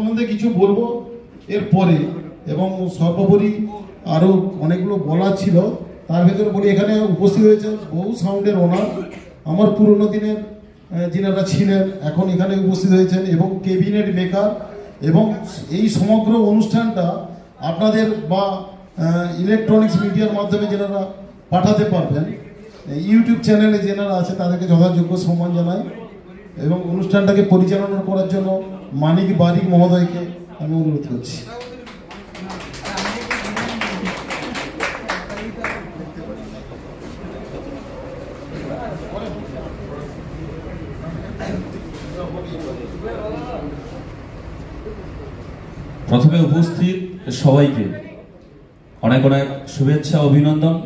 সম্বন্ধে কিছু বলবো এরপরে, এবং সর্বোপরি আরও অনেকগুলো বলার ছিল। তার ভেতরে বলি, এখানে উপস্থিত হয়েছেন বহু সাউন্ডের ওনার, আমার পুরনো দিনের যিনারা ছিলেন এখন এখানে উপস্থিত হয়েছেন, এবং ক্যাবিনেট মেকার। এবং এই সমগ্র অনুষ্ঠানটা আপনাদের বা ইলেকট্রনিক্স মিডিয়ার মাধ্যমে যেনারা পাঠাতে পারবেন, ইউটিউব চ্যানেলে যেনারা আছে তাদেরকে যথাযোগ্য সম্মান জানাই। এবং অনুষ্ঠানটাকে পরিচালনা করার জন্য মানিক বারিক মহোদয়কে আমি অনুরোধ করছি। প্রথমে উপস্থিত সবাইকে অনেক অনেক শুভেচ্ছা, অভিনন্দন।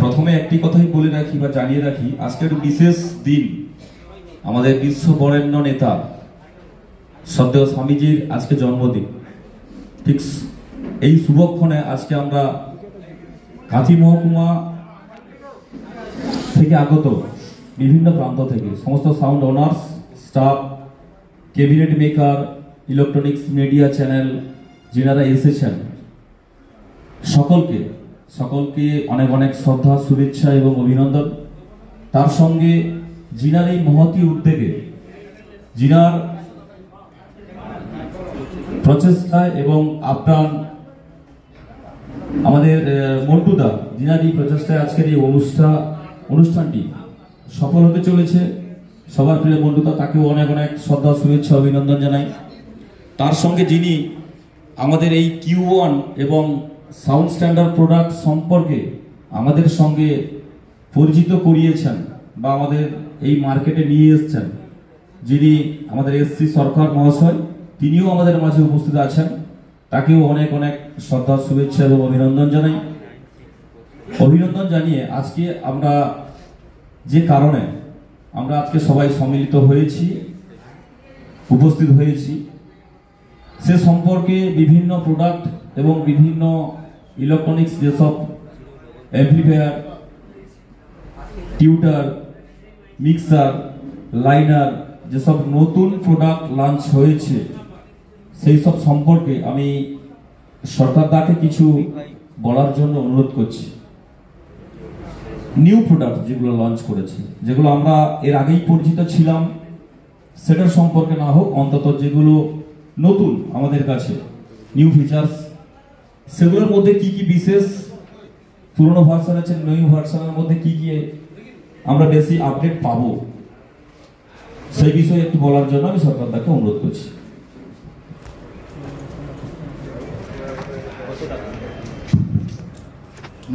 প্রথমে একটি কথাই বলে রাখি বা জানিয়ে রাখি, আজকের বিশেষ দিন। আমাদের বিশ্ব বরেণ্য নেতা শ্রদ্ধেয় স্বামীজির আজকে জন্মদিন। ঠিক এই শুভক্ষণে আজকে আমরা কাঁথি মহকুমা থেকে আগত বিভিন্ন প্রান্ত থেকে সমস্ত sound owners, staff, cabinet maker, electronics media channel যিনারা এসেছেন, সকলকে অনেক অনেক শ্রদ্ধা, শুভেচ্ছা এবং অভিনন্দন। তার সঙ্গে যিনার এই মহতী উদ্যোগে, যিনার প্রচেষ্টায় এবং আপ্রাণ আমাদের মন্টুদা, যিনার এই প্রচেষ্টায় আজকের এই অনুষ্ঠানটি সফল হতে চলেছে। সবার প্রিয় মন্টুদা, তাকেও অনেক অনেক শ্রদ্ধা, শুভেচ্ছা, অভিনন্দন জানাই। তার সঙ্গে যিনি আমাদের এই Q1 এবং সাউন্ড স্ট্যান্ডার্ড প্রোডাক্ট সম্পর্কে আমাদের সঙ্গে পরিচিত করিয়েছেন বা আমাদের এই মার্কেটে নিয়ে এসেছেন, যিনি আমাদের SC সরকার মহাশয়, তিনিও আমাদের মাঝে উপস্থিত আছেন। তাকেও অনেক অনেক শ্রদ্ধা, শুভেচ্ছা এবং অভিনন্দন জানাই। অভিনন্দন জানিয়ে আজকে আমরা যে কারণে আমরা আজকে সবাই সম্মিলিত হয়েছি, উপস্থিত হয়েছি, সে সম্পর্কে বিভিন্ন প্রোডাক্ট এবং বিভিন্ন ইলেকট্রনিক্স যেসব অ্যাম্প্লিফায়ার, টিউটার, মিক্সার, লাইনার, যেসব নতুন প্রোডাক্ট লঞ্চ হয়েছে সেই সব সম্পর্কে আমি সরকারদাকে কিছু বলার জন্য অনুরোধ করছি। নিউ প্রোডাক্ট যেগুলো লঞ্চ করেছে, যেগুলো আমরা এর আগেই পরিচিত ছিলাম, সেটার সম্পর্কে না হোক, অন্তত যেগুলো নতুন আমাদের কাছে নিউ ফিচার্স, সেগুলোর মধ্যে কি কি বিশেষ, পুরনো ভার্সন আছে, নিউ ভার্সনের মধ্যে কি কি আমরা বেশি আপডেট পাবো, সেই বিষয়ে একটু বলার জন্য আমি সরকারদাকে অনুরোধ করছি।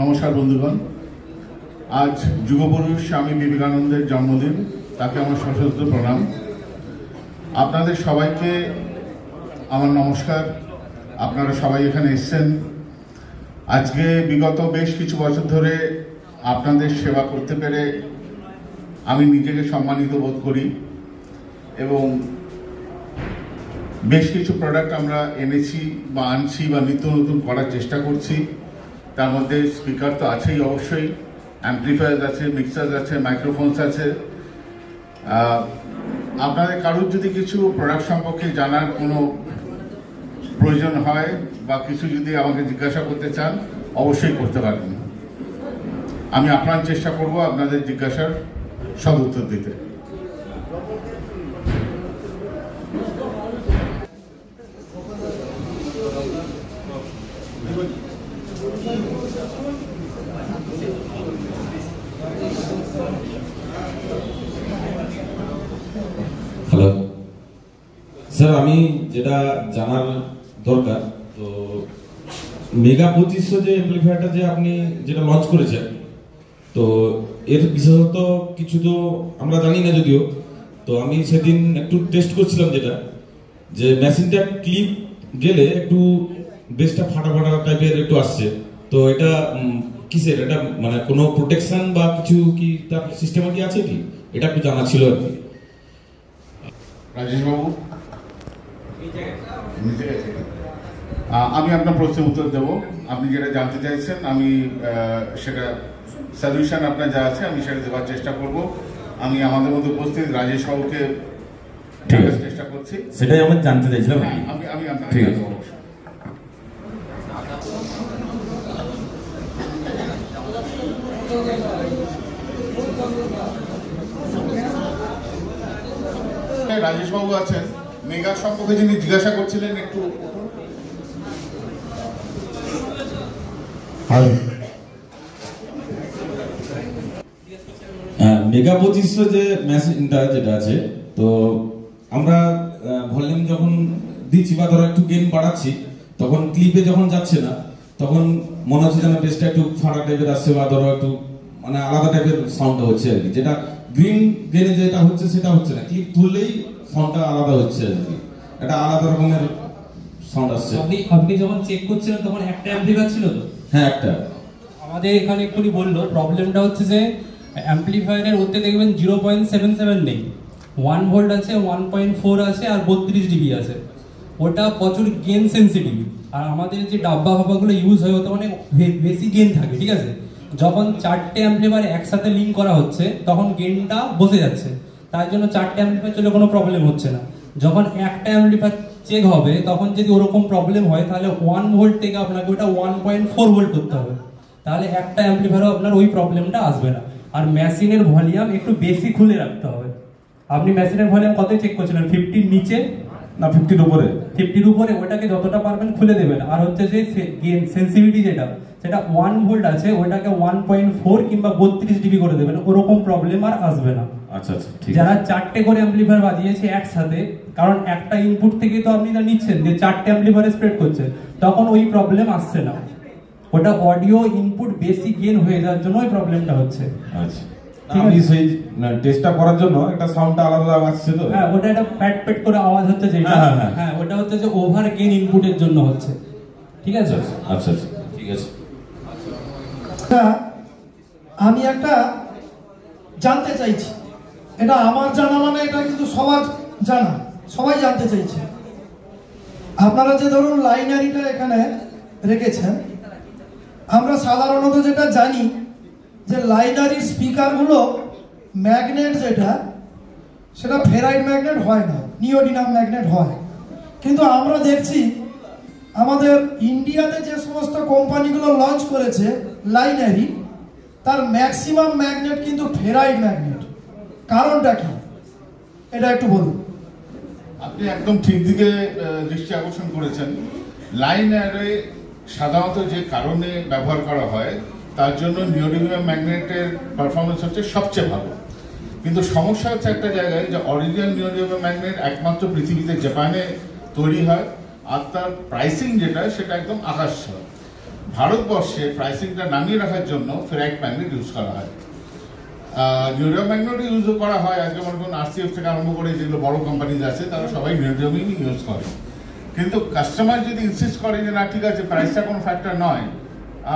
নমস্কার বন্ধুগণ, আজ যুগপুরুষ স্বামী বিবেকানন্দের জন্মদিন, তাকে আমার সশস্ত্র প্রণাম। আপনাদের সবাইকে আমার নমস্কার। আপনারা সবাই এখানে এসেছেন। আজকে বিগত বেশ কিছু বছর ধরে আপনাদের সেবা করতে পেরে আমি নিজেকে সম্মানিত বোধ করি, এবং বেশ কিছু প্রোডাক্ট আমরা এনেছি বা আনছি বা নিত্য নতুন করার চেষ্টা করছি। তার মধ্যে স্পিকার তো আছেই, অবশ্যই অ্যাম্প্লিফায়ার আছে, মিক্সার আছে, মাইক্রোফোনস আছে। আপনাদের কারোর যদি কিছু প্রোডাক্ট সম্পর্কে জানার কোনো প্রয়োজন হয় বা কিছু যদি আমাকে জিজ্ঞাসা করতে চান, অবশ্যই করতে পারবেন। আমি আপ্রাণ চেষ্টা করব আপনাদের জিজ্ঞাসার সদ উত্তর দিতে। হ্যালো স্যার, আমি যেটা জানার দরকার, তো মেগা 2500 যে অ্যাম্প্লিফায়ারটা যে আপনি যেটা লঞ্চ করেছেন, তো এর বিশেষত কিছু তো আমরা জানি না যদিও। তো আমি সেদিন একটু টেস্ট করছিলাম, যেটা যে মেশিনটা ক্লিপ গেলে একটু বেসটা ফাটা ফাটা টাইপের একটু আসছে। তো এটা কিসের? এটা মানে কোনো প্রোটেকশন বা কিছু কি তার সিস্টেম কি আছে কি? এটা একটু জানা ছিল আর কি। রাজেশ বাবু, আমি আপনার প্রশ্নের উত্তর দেব। আপনি যেটা জানতে চাইছেন, আমি সেটা সলিউশন আপনার যা আছে আমি সেটা দেওয়ার চেষ্টা করব। আমি আমাদের মধ্যে উপস্থিত রাজেশ বাবুকে ঠিক আছে, চেষ্টা করছি। সেটাই আমি জানতে চাইছিলাম। আমি ঠিক আছে। রাজেশ বাবু আছেন, মেগা সম্পর্কে যিনি জিজ্ঞাসা করছিলেন, একটু মেগা 2500 যে মেশিনটা যেটা আছে, তো আমরা ভলিউম যখন দিচ্ছি বা ধরো একটু গেইন বাড়াচ্ছি, তখন ক্লিপে যখন যাচ্ছে না, তখন মনে হচ্ছে যেন বেসটা একটু ফাটা টাইপের আসছে বা ধরো একটু মানে আলাদা টাইপের সাউন্ডটা হচ্ছে আর কি। যেটা গ্রিন গেনে যেটা হচ্ছে সেটা হচ্ছে না, ক্লিপ তুললেই সাউন্ডটা আলাদা হচ্ছে আর কি, একটা আলাদা রকমের সাউন্ড আসছে। আপনি যখন চেক করছিলেন তখন একটা অ্যাম্পলিফায়ার ছিল তো? হ্যাঁ, একটা। আমাদের এখানে এক্ষুনি বললো প্রবলেমটা হচ্ছে যে অ্যাম্পলিফায়ারের ওতে দেখবেন 0.77 নেই, 1 ভোল্ট আছে, 1.4 আছে আর 32 ডিবি আছে। ওটা প্রচুর গেন সেন্সিটিভ, আর আমাদের যে ডাব্বা ফাব্বাগুলো ইউজ হয় ওতে অনেক বেশি গেন থাকে, ঠিক আছে? যখন 4টে অ্যাম্পলিফায়ার একসাথে লিঙ্ক করা হচ্ছে তখন গেনটা বসে যাচ্ছে, তার জন্য 4টে অ্যাম্পলিফায়ার চলে কোনো প্রবলেম হচ্ছে না। যখন একটা অ্যাম্পলিফায়ার চেক হবে তখন যদি ওরকম প্রবলেম হয় তাহলে 1 ভোল্ট থেকে আপনাকে ওটা 1.4 ভোল্ট করতে হবে, তাহলে একটা অ্যাম্পলিফায়ারও আপনার ওই প্রবলেমটা আসবে না। আর মেশিনের ভলিউম একটু বেশি খুলে রাখতে হবে। আপনি মেশিনের ভলিউম কত চেক করছিলেন? 50 নিচে না 50-র উপরে? 50-র উপরে। ওটাকে যতটা পারবেন খুলে দেবেন। আর হচ্ছে যে গেন সেন্সিটিভিটি সেটা 1 ভোল্ট আছে, ওটাকে 1.4 কিংবা 32 ডিবি করে দেবেন, ওরকম প্রবলেম আর আসবে না। আচ্ছা আচ্ছা, ঠিক আছে। যারা 4টে করে অ্যাম্পলিফায়ার বাজিয়েছে একসাথে, কারণ একটা ইনপুট থেকে তো আপনি নিচ্ছেন যে 4টে অ্যাম্পলিফায়ার স্প্রেড করছে, তখন ওই প্রবলেম আসছে না। ওটা অডিও ইনপুট বেশি গেন হয়ে যাওয়ার জন্য ওই প্রবলেমটা হচ্ছে। আচ্ছা, আমি সেই টেস্টটা করার জন্য একটা সাউন্ডটা আলাদা আসছে তো। হ্যাঁ, ওটা একটা প্যাট প্যাট করে আওয়াজ হচ্ছে যেটা, হ্যাঁ ওটা হচ্ছে যে ওভার গেন ইনপুটের জন্য হচ্ছে, ঠিক আছে? আচ্ছা আচ্ছা, ঠিক আছে। আমি একটা জানতে চাইছি, এটা আমার জানা মানে এটা কিন্তু সবার জানা, সবাই জানতে চাইছে। আপনারা যে ধরুন লাইনারিটা এখানে রেখেছেন, আমরা সাধারণত যেটা জানি যে লাইনারির স্পিকারগুলো ম্যাগনেট যেটা, সেটা ফেরাইট ম্যাগনেট হয় না, নিওডিনাম ম্যাগনেট হয়। কিন্তু আমরা দেখছি আমাদের ইন্ডিয়াতে যে সমস্ত কোম্পানিগুলো লঞ্চ করেছে লাইনারি, তার ম্যাক্সিমাম ম্যাগনেট কিন্তু ফেরাইট ম্যাগনেট। কারণটা কি, এটা একটু বলুন। আপনি একদম ঠিক দিকে দৃষ্টি আকর্ষণ করেছেন। লাইন অ্যারে সাধারণত যে কারণে ব্যবহার করা হয় তার জন্য নিওডিমিয়াম ম্যাগনেটের পারফরমেন্স হচ্ছে সবচেয়ে ভালো। কিন্তু সমস্যা হচ্ছে একটা জায়গায়, যে অরিজিনাল নিওডিমিয়াম ম্যাগনেট একমাত্র পৃথিবীতে জাপানে তৈরি হয়, আর তার প্রাইসিং যেটা সেটা একদম আকাশ ছোঁয়া। ভারতবর্ষে প্রাইসিংটা নামিয়ে রাখার জন্য ফেরাইট ম্যাগনেট ইউজ করা হয়। নিওডিমিয়াম ম্যাগনেট ইউজ করা হয়, আজকে মনে করুন RCF থেকে আরম্ভ করে যেগুলো বড় কোম্পানিজ আছে তারা সবাই নিওডিমিয়াম ইউজ করে। কিন্তু কাস্টমার যদি ইনসিস্ট করে যে না ঠিক আছে প্রাইসটা কোনো ফ্যাক্টর নয়,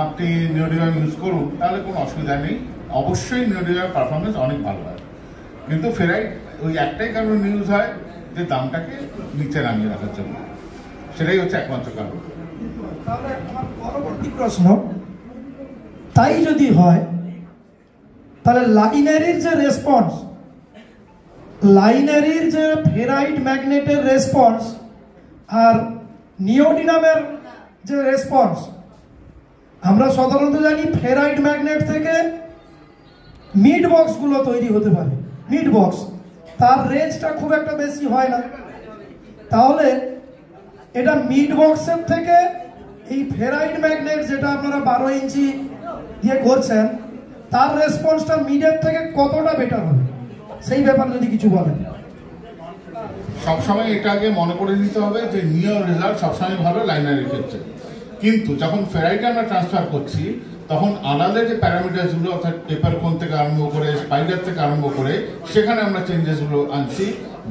আপনি নিওডিমিয়াম ইউজ করুন, তাহলে কোনো অসুবিধা নেই। অবশ্যই নিওডিমিয়াম পারফরমেন্স অনেক ভালো হয়, কিন্তু ফেরাইট ওই একটাই কারণ ইউজ হয় যে দামটাকে নিচে নামিয়ে রাখার জন্য, সেটাই হচ্ছে একমাত্র কারণ। তাহলে আমার পরবর্তী প্রশ্ন, তাই যদি হয় তাহলে লাইনারির যে রেসপন্স, লাইনারির যে ফেরাইট ম্যাগনেটের রেসপন্স আর নিওডিনামের যে রেসপন্স, আমরা সাধারণত জানি ফেরাইট ম্যাগনেট থেকে মিড বক্সগুলো তৈরি হতে পারে। মিড বক্স তার রেঞ্জটা খুব একটা বেশি হয় না, তাহলে এটা মিড বক্সের থেকে এই ফেরাইট ম্যাগনেট যেটা আপনারা 12 ইঞ্চি দিয়ে করছেন, তার রেসপন্সটা মিডের থেকে কতটা বেটার হবে, সেই ব্যাপারে যদি কিছু বলেন। সবসময় এটা আগে মনে করে নিতে হবে যে নিও রেজাল্ট সবসময় ভালো লাইনারের ক্ষেত্রে, কিন্তু যখন ফেরাইটে আমরা ট্রান্সফার করছি তখন আলাদা যে প্যারামিটারসগুলো, অর্থাৎ পেপার কোন থেকে আরম্ভ করে স্পাইডার থেকে আরম্ভ করে, সেখানে আমরা চেঞ্জেসগুলো আনছি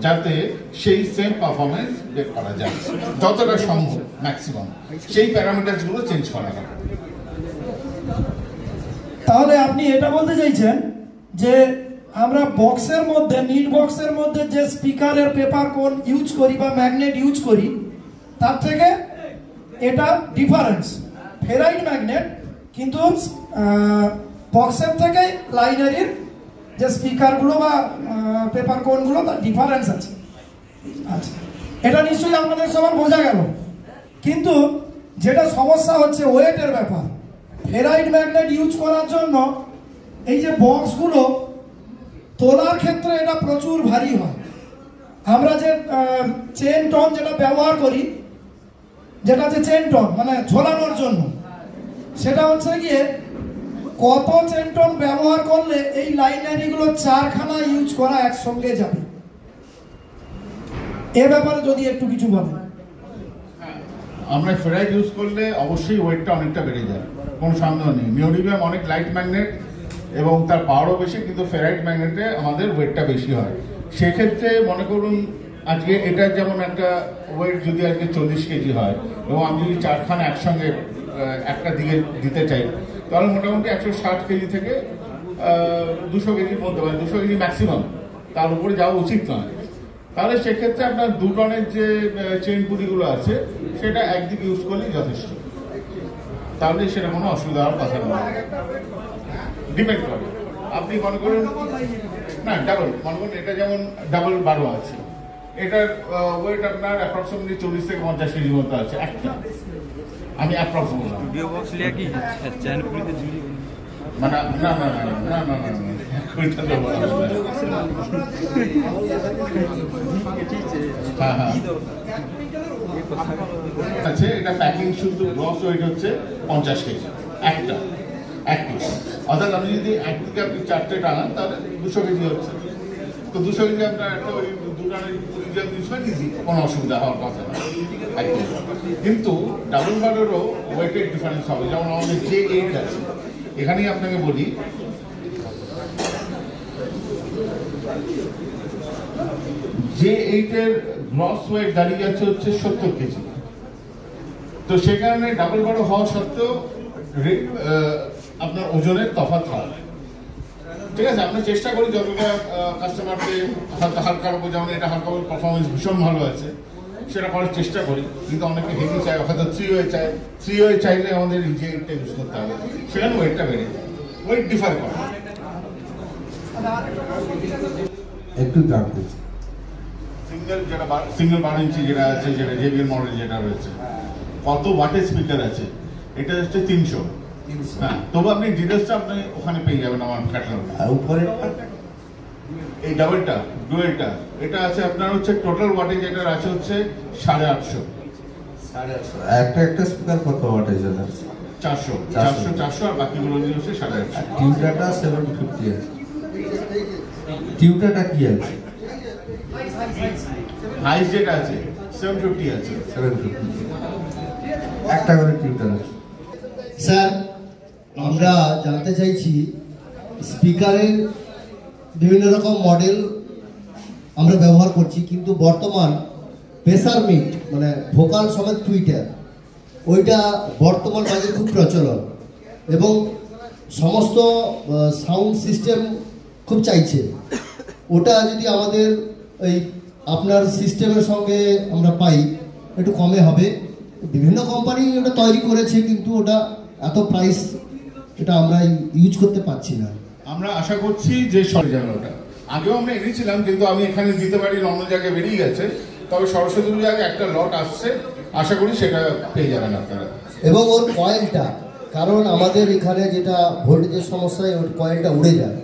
যাতে সেই সেম পারফরমেন্স বের করা যায় যতটা সম্ভব ম্যাক্সিমাম, সেই প্যারামিটারসগুলো চেঞ্জ করা হয়। তাহলে আপনি এটা বলতে চাইছেন যে আমরা বক্সের মধ্যে, মিড বক্সের মধ্যে যে স্পিকারের পেপার কোন ইউজ করি বা ম্যাগনেট ইউজ করি, তার থেকে এটা ডিফারেন্স ফেরাইট ম্যাগনেট, কিন্তু বক্সের থেকে লাইনারির যে স্পিকারগুলো বা পেপার কোনগুলো তার ডিফারেন্স আছে। আচ্ছা, এটা নিশ্চয়ই আপনাদের সবার বোঝা গেল। কিন্তু যেটা সমস্যা হচ্ছে ওয়েটের ব্যাপার। ফেরাইট ম্যাগনেট ইউজ করার জন্য এই যে বক্সগুলো তোলার ক্ষেত্রে এটা প্রচুর ভারী হয়। আমরা যে চেন টন যেটা ব্যবহার করি, যেটা হচ্ছে চেন টন মানে ঝোলানোর জন্য, সেটা হচ্ছে গিয়ে কত চেন টন ব্যবহার করলে এই লাইনারিগুলো 4খানা ইউজ করা একসঙ্গে যাবে, এ ব্যাপারে যদি একটু কিছু বলেন। আমরা ফেরাইট ইউজ করলে অবশ্যই ওয়েটটা অনেকটা বেড়ে যায়, কোনো সন্দেহ নেই। নিওডিমিয়াম অনেক লাইট ম্যাগনেট এবং তার পাওয়ারও বেশি, কিন্তু ফেরাইট ম্যাগনেটে আমাদের ওয়েটটা বেশি হয়। সেক্ষেত্রে মনে করুন আজকে এটার যেমন একটা ওয়েট যদি আজকে 40 কেজি হয় এবং আমি যদি 4খানা একসঙ্গে একটা দিকে দিতে চাই, তাহলে মোটামুটি 160 কেজি থেকে 200 কেজির মধ্যে, মানে 200 কেজি ম্যাক্সিমাম, তার উপরে যাওয়া উচিত নয়। তাহলে সেক্ষেত্রে আপনার 2 টনের যে চেইন পুলিগুলো আছে সেটা একদিকে ইউজ করলেই যথেষ্ট, তাহলে সেটা কোনো অসুবিধা হওয়ার কথা নয়। ডিপেন্ড করে, আপনি মনে করুন না ডাবল, মনে করুন এটা যেমন ডাবল 12 আছে, এটার ওয়েট আপনার অ্যাপ্রক্সিমেটলি 40 থেকে 50 কেজির মতো আছে একটা, আমি অ্যাপ্রক্স বললাম, মানে না না না না না না না আচ্ছা, এটা প্যাকিং শুধু গ্রস ওয়েট হচ্ছে 50 কেজি একটা, এক পিস। অর্থাৎ আপনি যদি একদিকে আপনি 4টে টানান তাহলে 200 কেজি হচ্ছে। তো 200 কেজি আপনার একটা ওই 2 টানের ইউজ করে দিয়েছি, কোনো অসুবিধা হওয়ার কথা না। কিন্তু ডাবল বারেরও ওয়েটের ডিফারেন্স হবে। যেমন আমাদের যে 8 আছে, এখানেই আপনাকে বলি যে 8-এর গ্রস ওয়েট দাঁড়িয়ে যাচ্ছে হচ্ছে 70 কেজি। তো সে কারণে ডাবল বারো হওয়া সত্ত্বেও আপনার ওজনের তফাৎ হয়। ঠিক আছে, আমরা চেষ্টা করি যতটা কাস্টমারকে হালকার উপর, যেমন এটা হালকা পারফরমেন্স ভীষণ ভালো আছে সেটা করার চেষ্টা করি, কিন্তু অনেকে হেভি চায়, হয়তো 3 ওয়ে চায়। 3 ওয়ে চাইলে আমাদের এই যে এটা ইউজ করতে হবে, সেখানে ওয়েটটা বেড়ে যায়, ওয়েট ডিফার করে। একটু জানতে সিঙ্গেল 12 ইঞ্চি যেটা আছে, যেটা জেবিএল মডেল যেটা রয়েছে, কত ওয়াটের স্পিকার আছে, এটা হচ্ছে 300। হ্যাঁ, তবু আপনি ডিটেলসটা আপনি ওখানে পেয়ে যাবেন আমার ক্যাটালগে। আর উপরে এই ডাবলটা ডুয়েলটা এটা আছে আপনার হচ্ছে টোটাল ওয়াটেজ যেটা আছে হচ্ছে 850। একটা একটা স্পিকার কত ওয়াটেজ আছে? 400 আর বাকিগুলো নিয়ে হচ্ছে 850। টিউটারটা 750 আছে। টিউটারটা কি আছে? হাইস যেটা আছে 750 আছে। 750 একটা করে টিউটার আছে। স্যার, আমরা জানতে চাইছি স্পিকারের বিভিন্ন রকম মডেল আমরা ব্যবহার করছি, কিন্তু বর্তমান প্রেসার মিট মানে ভোকাল সমেত টুইটার, ওইটা বর্তমান বাজারে খুব প্রচলন এবং সমস্ত সাউন্ড সিস্টেম খুব চাইছে। ওটা যদি আমাদের ওই আপনার সিস্টেমের সঙ্গে আমরা পাই একটু কমে হবে। বিভিন্ন কোম্পানি ওটা তৈরি করেছে, কিন্তু ওটা এত প্রাইস, এটা আমরা ইউজ করতে পারছি না। আমরা আশা করছি যে ওটা আগেও আমরা এনেছিলাম, কিন্তু আমি এখানে দিতে পারি, অন্য জায়গায় বেরিয়ে গেছে। তবে সরস্বতী পূজায় একটা লট আসছে, আশা করি সেটা পেয়ে যাবেন আপনারা। এবং ওর কয়েলটা, কারণ আমাদের এখানে যেটা ভোল্টেজের সমস্যায় ওর কয়েলটা উড়ে যায়,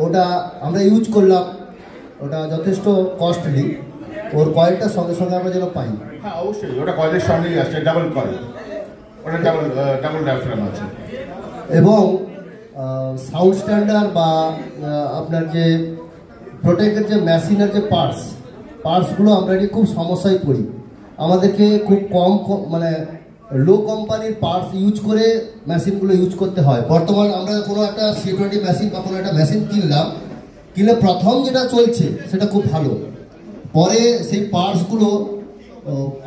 ওটা আমরা ইউজ করলাম, ওটা যথেষ্ট কস্টলি। ওর কয়েলটা সঙ্গে সঙ্গে আমরা যেন পাই। হ্যাঁ অবশ্যই, ওটা কয়েলের সঙ্গেই আসছে, ডাবল কয়েল, ওটা ডাবল ডায়াফ্রাম আছে। এবং সাউন্ড স্ট্যান্ডার্ড বা আপনার যে প্রোটেক্টের যে মেশিনের যে পার্টসগুলো আমরা খুব সমস্যায় পড়ি। আমাদেরকে খুব কম মানে লো কোম্পানির পার্টস ইউজ করে মেশিনগুলো ইউজ করতে হয়। বর্তমান আমরা কোনো একটা C20 মেশিন বা কোনো একটা মেশিন কিনলে প্রথম যেটা চলছে সেটা খুব ভালো, পরে সেই পার্টসগুলো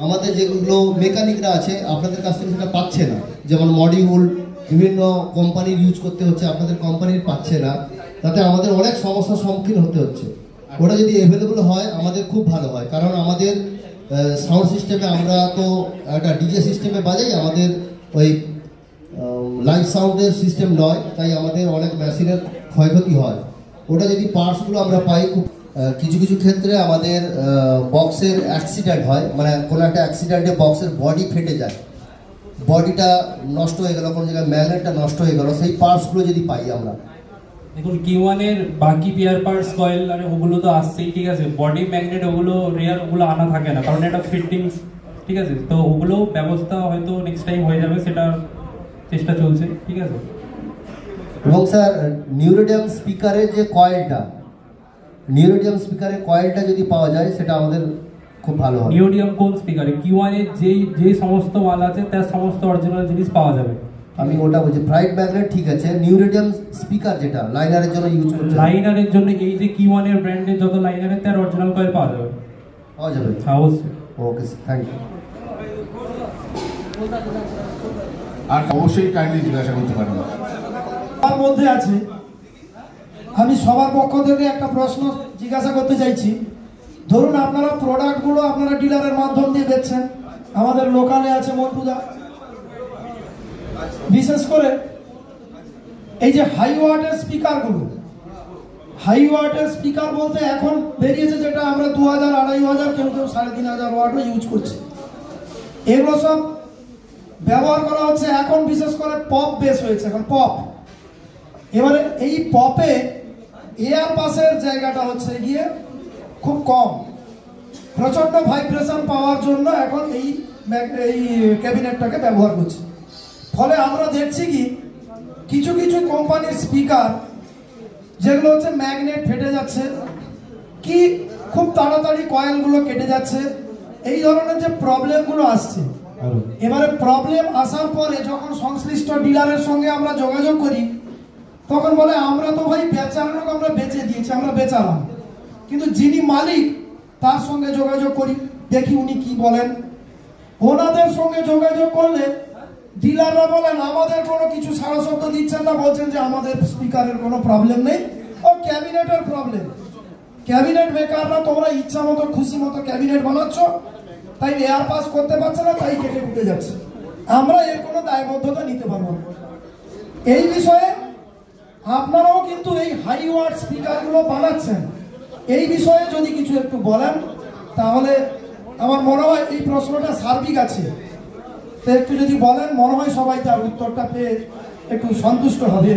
আমাদের যেগুলো মেকানিকরা আছে আপনাদের কাছ থেকে সেটা পাচ্ছে না। যেমন মডিউল বিভিন্ন কোম্পানির ইউজ করতে হচ্ছে, আপনাদের কোম্পানির পাচ্ছে না, তাতে আমাদের অনেক সমস্যার সম্মুখীন হতে হচ্ছে। ওটা যদি অ্যাভেলেবল হয় আমাদের খুব ভালো হয়, কারণ আমাদের সাউন্ড সিস্টেমে আমরা তো একটা ডিজে সিস্টেমে বাজাই, আমাদের ওই লাইভ সাউন্ডের সিস্টেম নয়, তাই আমাদের অনেক মেশিনের ক্ষয়ক্ষতি হয়। ওটা যদি পার্টসগুলো আমরা পাই খুব কিছু কিছু ক্ষেত্রে আমাদের বক্সের অ্যাক্সিডেন্ট হয়, মানে কোনো একটা অ্যাক্সিডেন্টে বক্সের বডি ফেটে যায়, বডিটা নষ্ট হয়ে গেল, কোনো জায়গায় ম্যাগনেটটা নষ্ট হয়ে গেল, সেই পার্টসগুলো যদি পাই আমরা। দেখুন Q1 এর বাকি পেয়ার পার্টস কয়েল আর ওগুলো তো আসছেই, ঠিক আছে, বডি ম্যাগনেট ওগুলো রেয়ার, ওগুলো আনা থাকে না কারণ এটা ফিটিংস, ঠিক আছে, তো ওগুলো ব্যবস্থা হয়তো নেক্সট টাইম হয়ে যাবে, সেটা চেষ্টা চলছে, ঠিক আছে। এবং স্যার নিউরোডিয়াম স্পিকারের যে কয়েলটা, নিউরোডিয়াম স্পিকারের কয়েলটা যদি পাওয়া যায় সেটা আমাদের খুব ভালো হবে। নিউরোডিয়াম কোন স্পিকারে? Q1 এর যে সমস্ত মাল আছে তার সমস্ত অরিজিনাল জিনিস পাওয়া যাবে। আমি ওটা বলছি, ব্রাইট ম্যাগনেট ঠিক আছে, নিউরোডিয়াম স্পিকার যেটা লাইনারের জন্য ইউজ করছে, লাইনারের জন্য এই যে Q1 এর ব্র্যান্ডের যত লাইনারের তার অরিজিনাল কয়েল পাওয়া যাবে। পাওয়া যাবে? হ্যাঁ অবশ্যই। Okay thank you. আর অবশ্যই কাইন্ডলি জিজ্ঞাসা করতে পারেন। তার মধ্যে আছে, আমি সবার পক্ষ থেকে একটা প্রশ্ন জিজ্ঞাসা করতে চাইছি। ধরুন আপনারা প্রোডাক্টগুলো আপনারা ডিলারের মাধ্যম দিয়ে বেচছেন, আমাদের লোকালে আছে মন্টুদা, বিশেষ করে এই যে হাই ওয়াটের স্পিকারগুলো, হাই ওয়াটের স্পিকার বলতে এখন বেরিয়েছে যেটা আমরা 2000, 2500, কেউ 3500 ওয়াটও ইউজ করছি, এগুলো সব ব্যবহার করা হচ্ছে এখন, বিশেষ করে পপ বেস হয়েছে এখন পপ। এবারে এই পপে এয়ার পাসের জায়গাটা হচ্ছে গিয়ে খুব কম, প্রচন্ড ভাইব্রেশন পাওয়ার জন্য এখন এই ক্যাবিনেটটাকে ব্যবহার করছি। ফলে আমরা দেখছি কি কিছু কিছু কোম্পানির স্পিকার যেগুলো হচ্ছে ম্যাগনেট ফেটে যাচ্ছে, কি খুব তাড়াতাড়ি কয়েলগুলো কেটে যাচ্ছে, এই ধরনের যে প্রবলেমগুলো আসছে। এবারে প্রবলেম আসার পরে যখন সংশ্লিষ্ট ডিলারের সঙ্গে আমরা যোগাযোগ করি তখন বলে আমরা তো ভাই বেচার লোক, আমরা বেচে দিয়েছি, আমরা বেচালাম, কিন্তু যিনি মালিক তার সঙ্গে যোগাযোগ করি, দেখি উনি কি বলেন। ওনাদের সঙ্গে যোগাযোগ করলে ডিলাররা বলেন আমাদের কোনো কিছু সারা শব্দ দিচ্ছেন না, বলছেন যে আমাদের স্পিকারের কোনো প্রবলেম নেই, ও ক্যাবিনেটের প্রবলেম। ক্যাবিনেট মেকাররা তোমরা ইচ্ছা মতো খুশি মতো ক্যাবিনেট বানাচ্ছ, তাই এয়ার পাস করতে পারছে না, তাই কেটে উঠে যাচ্ছে, আমরা এর কোনো দায়বদ্ধতা নিতে পারবো না। এই বিষয়ে আপনারাও কিন্তু এই হাই ওয়াট স্পিকারগুলো বানাচ্ছেন, এই বিষয়ে যদি কিছু একটু বলেন তাহলে আমার মনে হয় এই প্রশ্নটা সার্বিক আছে, তো একটু যদি বলেন মনে হয় সবাই তার উত্তরটা পেয়ে একটু সন্তুষ্ট হবে।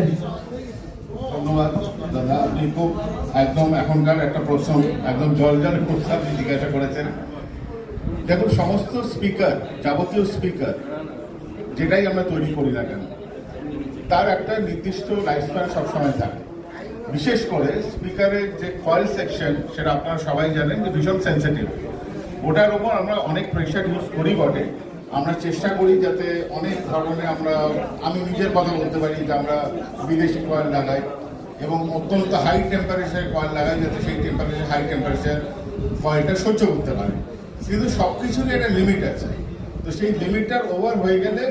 ধন্যবাদ দাদা, আপনি খুব একদম এখনকার একটা প্রশ্ন, একদম জল জলের প্রশ্ন আপনি জিজ্ঞাসা করেছেন। দেখুন, সমস্ত স্পিকার, যাবতীয় স্পিকার যেটাই আমরা তৈরি করি না কেন, তার একটা নির্দিষ্ট লাইফ স্প্যান সবসময় থাকে। বিশেষ করে স্পিকারের যে কয়েল সেকশন, সেটা আপনারা সবাই জানেন যে ভীষণ সেন্সিটিভ, ওটার ওপর আমরা অনেক প্রেশার ইউজ করি বটে। আমরা চেষ্টা করি যাতে অনেক ধরনের, আমি নিজের কথা বলতে পারি যে আমরা বিদেশি কয়েল লাগাই এবং অত্যন্ত হাই টেম্পারেচার কয়েল লাগাই, যাতে সেই হাই টেম্পারেচার কয়েলটা সহ্য করতে পারে। কিন্তু সব কিছুরই একটা লিমিট আছে, তো সেই লিমিটটার ওভার হয়ে গেলে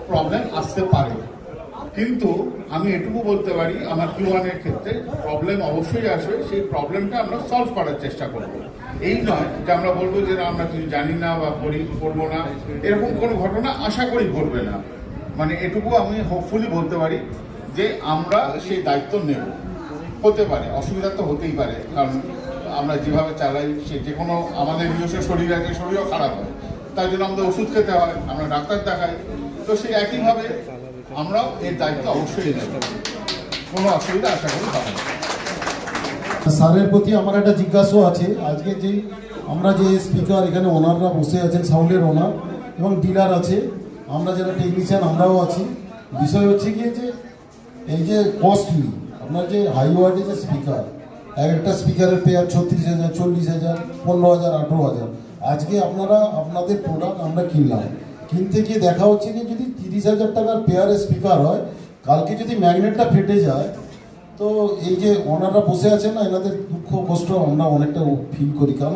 প্রবলেম আসতে পারে। কিন্তু আমি এটুকু বলতে পারি, আমার Q1 এর ক্ষেত্রে প্রবলেম অবশ্যই আসবে, সেই প্রবলেমটা আমরা সলভ করার চেষ্টা করব। এই নয় যে আমরা বলবো যে আমরা কিছু জানি না বা করবো না, এরকম কোনো ঘটনা আশা করি ঘটবে না। মানে এটুকু আমি হোপফুলি বলতে পারি যে আমরা সেই দায়িত্ব নেব। হতে পারে অসুবিধা, তো হতেই পারে, কারণ আমরা যেভাবে চালাই, সে যে কোনো, আমাদের নিজস্ব শরীর আছে, শরীরও খারাপ হয়, তার জন্য আমাদের ওষুধ খেতে হয়, আমরা ডাক্তার দেখাই, তো সেই একইভাবে আমরাও এর দায়িত্ব অবশ্যই নেব, কোনো অসুবিধা আশা করি হবে না। স্যারের প্রতি আমার একটা জিজ্ঞাসা আছে। আজকে যে আমরা যে স্পিকার এখানে ওনাররা বসে আছেন, সাউন্ডের ওনার এবং ডিলার আছে, আমরা যারা টেকনিশিয়ান আমরাও আছি, বিষয় হচ্ছে গিয়ে যে এই যে কস্টলি আপনার যে হাই ওয়াটের যে স্পিকার, একটা স্পিকারের পেয়ার 36,000, 40,000, 15,000, 18,000। আজকে আপনাদের প্রোডাক্ট আমরা কিনলাম, কিনতে গিয়ে দেখা হচ্ছে যে যদি 30,000 টাকার পেয়ারের স্পিকার হয়, কালকে যদি ম্যাগনেটটা ফেটে যায়, তো এই যে ওনারা বসে আছেন না, এনাদের দুঃখ কষ্ট আমরা অনেকটা ফিল করি। কেন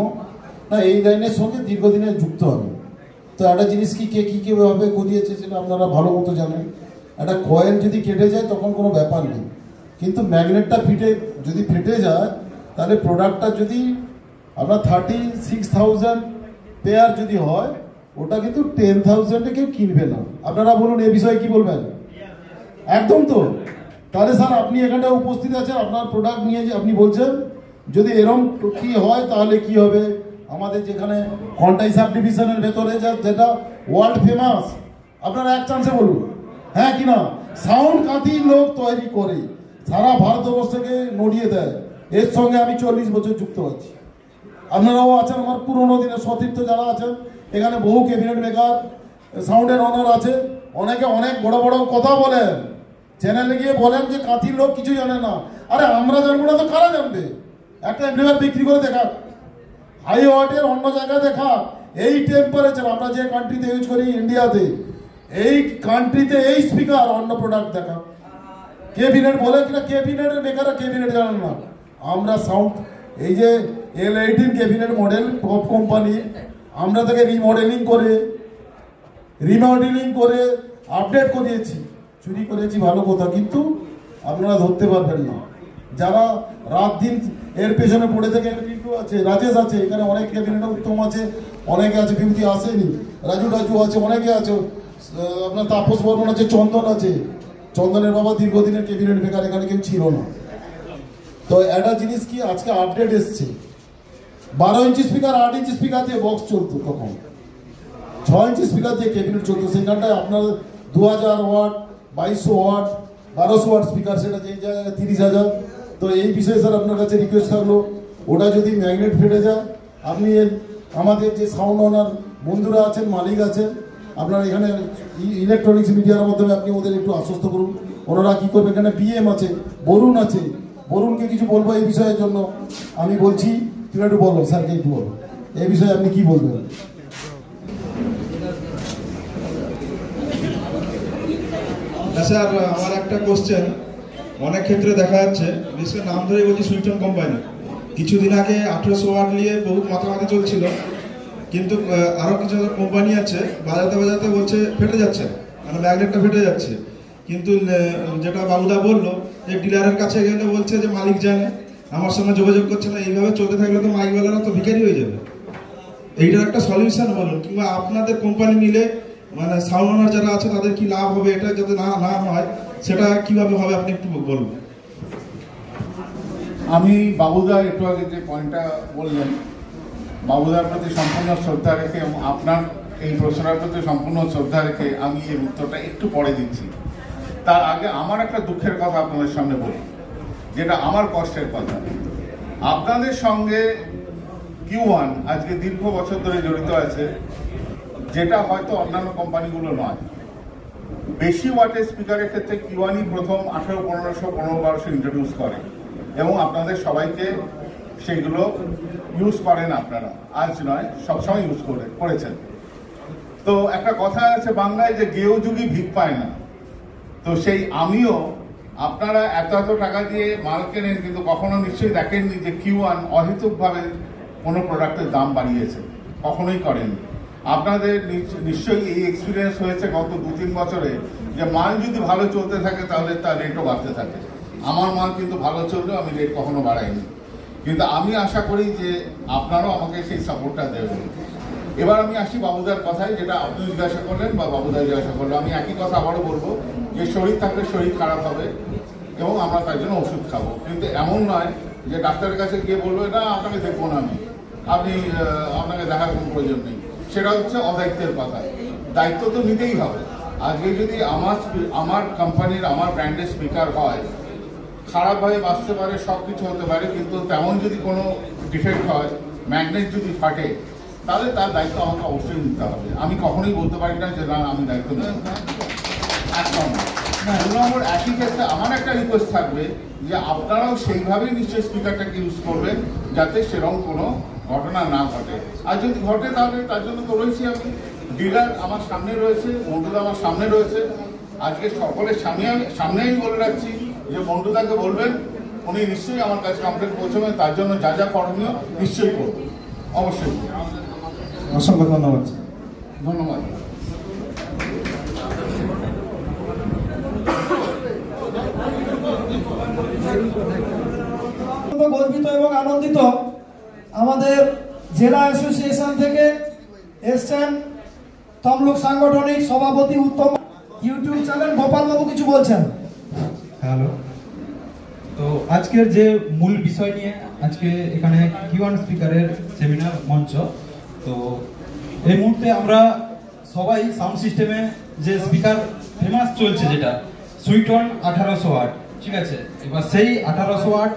না, এই লাইনের সঙ্গে দীর্ঘদিনে যুক্ত হবে। তো একটা জিনিস কি কে কী কীভাবে করিয়েছে সেটা আপনারা ভালো মতো জানেন। একটা কয়েল যদি কেটে যায় তখন কোনো ব্যাপার নেই, কিন্তু ম্যাগনেটটা যদি ফেটে যায়, তাহলে প্রোডাক্টটা যদি আপনার 36,000 পেয়ার যদি হয়, ওটা কিন্তু 10,000-এ কেউ কিনবে না। আপনারা বলুন এ বিষয়ে কি বলবেন? একদম তো। তাহলে স্যার আপনি এখানটা উপস্থিত আছেন, আপনার প্রোডাক্ট নিয়ে যে আপনি বলছেন যদি এরকম কি হয় তাহলে কি হবে, আমাদের যেখানে কন্টাই সাব ডিভিশনের ভেতরে যেটা ওয়ার্ল্ড ফেমাস, আপনারা এক চান্সে বলুন হ্যাঁ কি না, সাউন্ড কাঁথি লোক তৈরি করে সারা ভারতবর্ষকে নড়িয়ে দেয়। এর সঙ্গে আমি 40 বছর যুক্ত আছি। আপনারাও আছেন, আমার পুরোনো দিনের সতীর্থ যারা আছেন, এখানে বহু ক্যাবিনেট মেকার, সাউন্ডের অনার আছে, অনেকে অনেক বড় বড় কথা বলেন, চ্যানেলে গিয়ে বলেন যে কাঁথির লোক কিছু জানে না। আরে আমরা জানবো না তো কারা জানবে? একটা এমপ্লিফায়ার বিক্রি করে দেখা, হাই ওয়াটের অন্য জায়গায় দেখা, এই টেম্পারেচার আমরা যে কান্ট্রিতে ইউজ করি ইন্ডিয়াতে, এই কান্ট্রিতে এই স্পিকার অন্য প্রোডাক্ট দেখা। ক্যাবিনেট বলে কিনা ক্যাবিনেটের বেকাররা ক্যাবিনেট জানেন না। আমরা সাউন্ড এই যে L18 cabinet model top company, আমরা তাকে রিমডেলিং করে আপডেট করিয়েছি। চুরি করেছি ভালো কথা, কিন্তু আপনারা ধরতে পারবেন না। যারা রাত দিন এর পেছনে পড়ে থেকে, টিটু আছে, রাজেশ আছে, এখানে অনেক ক্যাবিনেট উত্তম আছে, অনেকে আছে, বিভূতি আসেনি, রাজু আছে, অনেকে আছে, আপনার তাপস বর্মন আছে, চন্দন আছে। চন্দনের বাবা দীর্ঘদিনের ক্যাবিনেট বেকার, এখানে কেউ ছিল না। তো একটা জিনিস কি, আজকে আপডেট এসছে, 12 ইঞ্চি স্পিকার 8 ইঞ্চি স্পিকার দিয়ে বক্স চলতো, তখন 6 ইঞ্চি স্পিকার দিয়ে ক্যাবিনেট চলতো। সেখানটায় আপনার 2000 ওয়াট, 2200 ওয়াট, 1200 ওয়াট স্পিকার, সেটা যে জায়গায় 30,000। তো এই বিষয়ে স্যার আপনার কাছে রিকোয়েস্ট থাকলো, ওটা যদি ম্যাগনেট ফেটে যায়, আপনি আমাদের যে সাউন্ড ওনার বন্ধুরা আছেন, মালিক আছেন, আপনার এখানে ইলেকট্রনিক্স মিডিয়ার মাধ্যমে আপনি ওদের একটু আশ্বস্ত করুন। ওনারা কী করবে, এখানে BM আছে, বরুণ আছে, বরুণকে কিছু বলবো এই বিষয়ের জন্য। আমি বলছি, তুমি একটু বলো স্যারকে, একটু বলো এই বিষয়ে আপনি কি বলবেন। স্যার, আমার একটা কোশ্চেন, অনেক ক্ষেত্রে দেখা যাচ্ছে, বিশেষ করে নাম ধরে বলছি সুইটন কোম্পানি, কিছুদিন আগে 1800 ওয়াট নিয়ে বহুত মাথামাতি চলছিল, কিন্তু আরও কিছু কোম্পানি আছে বাজাতে বলছে ফেটে যাচ্ছে, মানে ম্যাগনেটটা ফেটে যাচ্ছে। কিন্তু যেটা বাবুদা বললো যে ডিলারের কাছে গেলে বলছে যে মালিক জানে, আমার সঙ্গে যোগাযোগ করছে না। এইভাবে চলতে থাকলে তো মাইকওয়ালারা তো ভিখারি হয়ে যাবে। এইটার একটা সলিউশন বলুন, কিংবা আপনাদের কোম্পানি নিলে মানে সাউন্ড ওনার যারা আছে তাদের কি লাভ হবে, এটা যাতে না হয় সেটা কিভাবে হবে আপনি একটু বলুন। আমি বাবুদা একটু আগে যে পয়েন্টটা বললেন, বাবুদার প্রতি সম্পূর্ণ শ্রদ্ধা রেখে এবং আপনার এই প্রশ্নের প্রতি সম্পূর্ণ শ্রদ্ধা রেখে আমি এর উত্তরটা একটু পরে দিচ্ছি। তার আগে আমার একটা দুঃখের কথা আপনাদের সামনে বলি, যেটা আমার কষ্টের কথা। আপনাদের সঙ্গে Q1 আজকে দীর্ঘ বছর ধরে জড়িত আছে, যেটা হয়তো অন্যান্য কোম্পানিগুলো নয়। বেশি ওয়াটের স্পিকারের ক্ষেত্রে Q1ই প্রথম 1800, 1500, 1500 ইন্ট্রোডিউস করে এবং আপনাদের সবাইকে সেগুলো ইউজ করেন আপনারা, আজ নয় সবসময় ইউজ করেছেন। তো একটা কথা আছে বাংলায় যে গেও যুগী ভিক পায় না। তো সেই আমিও, আপনারা এত টাকা দিয়ে মাল কেনেন, কিন্তু কখনো নিশ্চয়ই দেখেননি যে Q1 অহেতুকভাবে কোনো প্রোডাক্টের দাম বাড়িয়েছে, কখনোই করেনি। আপনাদের নিশ্চয়ই এই এক্সপিরিয়েন্স হয়েছে গত 2-3 বছরে, যে মাল যদি ভালো চলতে থাকে তাহলে তার রেটও বাড়তে থাকে। আমার মাল কিন্তু ভালো চললেও আমি রেট কখনো বাড়াইনি, কিন্তু আমি আশা করি যে আপনারাও আমাকে সেই সাপোর্টটা দেবেন। এবার আমি আসি বাবুদার কথায়, যেটা আপনি জিজ্ঞাসা করলেন বা বাবুদা জিজ্ঞাসা করলেন। আমি একই কথা আবারও বলবো যে শরীর থাকলে শরীর খারাপ হবে এবং আমরা তার জন্য ওষুধ খাবো, কিন্তু এমন নয় যে ডাক্তারের কাছে গিয়ে বলবো না আপনাকে দেখবো না আমি, আপনাকে দেখার কোনো প্রয়োজন নেই। সেটা হচ্ছে অদায়িত্বের কথা। দায়িত্ব তো নিতেই হবে। আজকে যদি আমার কোম্পানির, আমার ব্র্যান্ডের স্পিকার হয়, খারাপভাবে বাঁচতে পারে, সব কিছু হতে পারে, কিন্তু তেমন যদি কোনো ডিফেক্ট হয়, ম্যাগনেট যদি ফাটে, তাহলে তার দায়িত্ব আমাকে অবশ্যই নিতে হবে। আমি কখনোই বলতে পারি না যে না আমি দায়িত্ব নেই। এক নম্বর, একই ক্ষেত্রে আমার একটা রিকোয়েস্ট থাকবে যে আপনারাও সেইভাবেই নিশ্চয়ই স্পিকারটাকে ইউজ করবেন যাতে সেরকম কোনো ঘটনা না ঘটে। আর যদি ঘটে তাহলে তার জন্য তো রয়েছি আমি, ডিলার আমার সামনে রয়েছে, মন্টুদা আমার সামনে রয়েছে। আজকে সকলের সামনে আমি বলে রাখছি যে মন্টুদাকে বলবেন, উনি নিশ্চয়ই আমার কাছে কমপ্লেন পৌঁছবেন, তার জন্য যা যা করণীয় নিশ্চয়ই করবেন, অবশ্যই। অসংখ্য ধন্যবাদ। ধন্যবাদ। গর্বিত এবং আনন্দিত, আমাদের জেলা অ্যাসোসিয়েশন থেকে এসছেন তমলুক সাংগঠনিক সভাপতি উত্তম, ইউটিউব চ্যানেল গোপালবাবু কিছু বলছেন। হ্যালো, তো আজকের যে মূল বিষয় নিয়ে আজকে এখানে কিউ1 স্পিকারের সেমিনার মঞ্চ। তো এই মুহূর্তে আমরা সবাই সাউন্ড সিস্টেমে যে স্পিকার ফেমাস চলছে যেটা সুইটন 1800 ওয়াট, ঠিক আছে, এবার সেই 1800 ওয়াট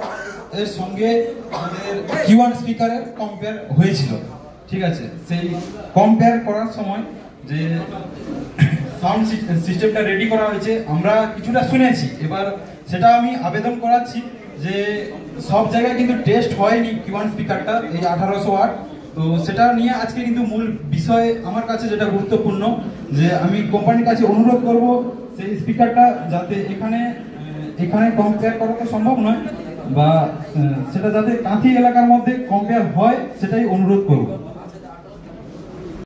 এর সঙ্গে আমাদের কিউ1 স্পিকারের কম্পেয়ার হয়েছিল, ঠিক আছে। সেই কম্পেয়ার করার সময় যে সাউন্ড সিস্টেমটা রেডি করা হয়েছে আমরা কিছুটা শুনেছি, এবার সেটা আমি আবেদন করাচ্ছি যে সব জায়গায় কিন্তু টেস্ট হয়নি কিউ1 স্পিকারটা এই 1800 ওয়াট। তো সেটা নিয়ে আজকে কিন্তু মূল বিষয় আমার কাছে যেটা গুরুত্বপূর্ণ, যে আমি কোম্পানির কাছে অনুরোধ করব সেই স্পিকারটা যাতে এখানে কম্পেয়ার করা তো সম্ভব নয়, বা সেটা যাতে কাঁথি এলাকার মধ্যে কম্পেয়ার হয় সেটাই অনুরোধ করব।